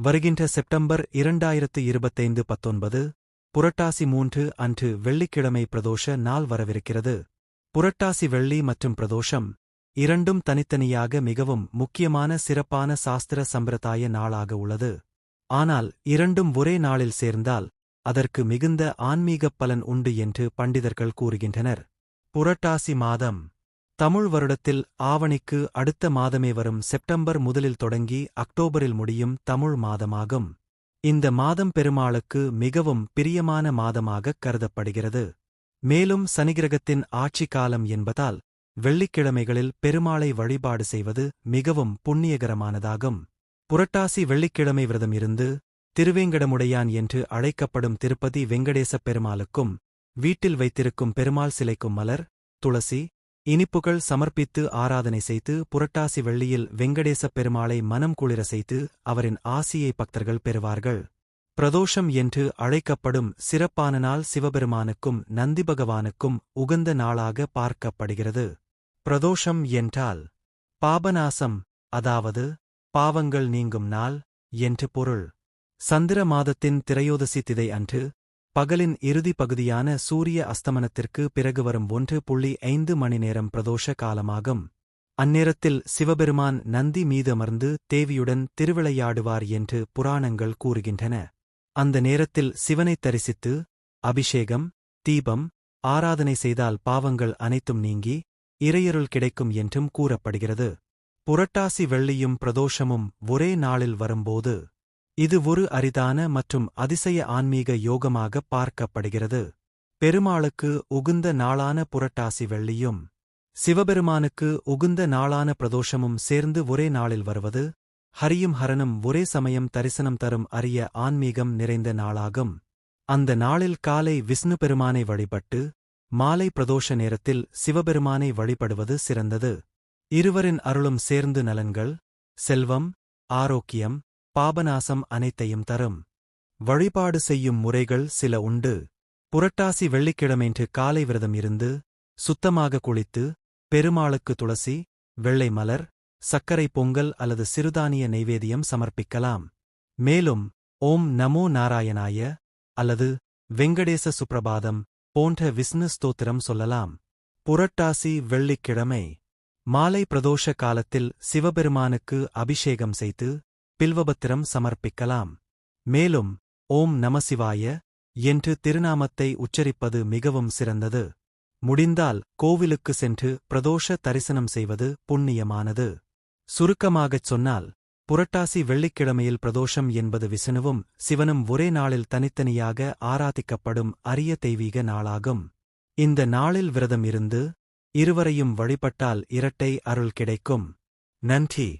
வருகின்ற செப்டம்பர் 2025 19 புரட்டாசி 3 அன்று வெள்ளிக்கிழமை பிரதோஷ நாள் வரவிருக்கிறது. புரட்டாசி வெள்ளி மற்றும் பிரதோஷம் இரண்டும் தனித்தனியாக மிகவும் முக்கியமான சிறப்பான சாஸ்திர சம்பிரதாய நாளாக உள்ளது. ஆனால் இரண்டும் ஒரே நாளில் சேர்ந்தால் அதற்கு மிகுந்த ஆன்மீகப் பலன் உண்டு என்று பண்டிதர்கள் கூறுகின்றனர். புரட்டாசி மாதம் தமிழ் வருடத்தில் ஆவணிக்கு அடுத்த மாதமே வரும் செப்டம்பர் முதலில் தொடங்கி அக்டோபரில் முடியும் தமிழ் மாதமாகும். இந்த மாதம் பெருமாளுக்கு மிகவும் பிரியமான மாதமாகக் கருதப்படுகிறது. மேலும் சனிகிரகத்தின் ஆட்சி காலம் என்பதால் வெள்ளிக்கிழமைகளில் பெருமாளை வழிபாடு செய்வது மிகவும் புண்ணியகரமானதாகும். புரட்டாசி வெள்ளிக்கிழமை விரதம் இருந்து திருவேங்கடமுடையான் என்று அழைக்கப்படும் திருப்பதி வெங்கடேசப் பெருமாளுக்கும் வீட்டில் வைத்திருக்கும் பெருமாள் சிலைக்கும் மலர், துளசி, இனிப்புகள் சமர்ப்பித்து ஆராதனை செய்து புரட்டாசி வெள்ளியில் வெங்கடேசப் பெருமாளை மனம் குளிர செய்து அவரின் ஆசியை பக்தர்கள் பெறுவார்கள். பிரதோஷம் என்று அழைக்கப்படும் சிறப்பான நாள் சிவபெருமானுக்கும் நந்தி பகவானுக்கும் உகந்த நாளாக பார்க்கப்படுகிறது. பிரதோஷம் என்றால் பாபநாசம், அதாவது பாவங்கள் நீங்கும் நாள் என்று பொருள். சந்திர மாதத்தின் திரையோதசி திதை அன்று பகலின் இறுதி பகுதியான சூரிய அஸ்தமனத்திற்கு பிறகு வரும் 1.5 மணி நேரம் பிரதோஷ காலமாகும். அந்நேரத்தில் சிவபெருமான் நந்தி மீதமர்ந்து தேவியுடன் திருவிளையாடுவார் என்று புராணங்கள் கூறுகின்றன. அந்த நேரத்தில் சிவனைத் தரிசித்து அபிஷேகம், தீபம், ஆராதனை செய்தால் பாவங்கள் அனைத்தும் நீங்கி இறையருள் கிடைக்கும் என்றும் கூறப்படுகிறது. புரட்டாசி வெள்ளியும் பிரதோஷமும் ஒரே நாளில் வரும்போது இது ஒரு அரிதான மற்றும் அதிசய ஆன்மீக யோகமாக பார்க்கப்படுகிறது. பெருமாளுக்கு உகுந்த நாளான புரட்டாசி வெள்ளியும் சிவபெருமானுக்கு உகுந்த நாளான பிரதோஷமும் சேர்ந்து ஒரே நாளில் வருவது ஹரியும் ஹரனும் ஒரே சமயம் தரிசனம் தரும் அரிய ஆன்மீகம் நிறைந்த நாளாகும். அந்த நாளில் காலை விஷ்ணு பெருமானை வழிபட்டு மாலை பிரதோஷ நேரத்தில் சிவபெருமானை வழிபடுவது சிறந்தது. இருவரின் அருளும் சேர்ந்து நலன்கள், செல்வம், ஆரோக்கியம், பாபநாசம் அனைத்தையும் தரும். வழிபாடு செய்யும் முறைகள் சில உண்டு. புரட்டாசி வெள்ளிக்கிழமைன்று காலை விரதம் இருந்து சுத்தமாக குளித்து பெருமாளுக்கு துளசி, வெள்ளை மலர், சர்க்கரை பொங்கல் அல்லது சிறுதானிய நைவேத்தியம் சமர்ப்பிக்கலாம். மேலும் ஓம் நமோ நாராயணாய அல்லது வெங்கடேச சுப்ரபாதம் போன்ற விஷ்ணு ஸ்தோத்திரம் சொல்லலாம். புரட்டாசி வெள்ளிக்கிழமை மாலை பிரதோஷ காலத்தில் சிவபெருமானுக்கு அபிஷேகம் செய்து பில்வபத்திரம் சமர்ப்பிக்கலாம். மேலும் ஓம் நமசிவாய என்று திருநாமத்தை உச்சரிப்பது மிகவும் சிறந்தது. முடிந்தால் கோவிலுக்கு சென்று பிரதோஷ தரிசனம் செய்வது புண்ணியமானது. சுருக்கமாகச் சொன்னால் புரட்டாசி வெள்ளிக்கிழமையில் பிரதோஷம் என்பது விஷ்ணுவும் சிவனும் ஒரே நாளில் தனித்தனியாக ஆராதிக்கப்படும் அரிய தெய்வீக நாளாகும். இந்த நாளில் விரதம் இருந்து இருவரையும் வழிபட்டால் இரட்டை அருள் கிடைக்கும். நன்றி.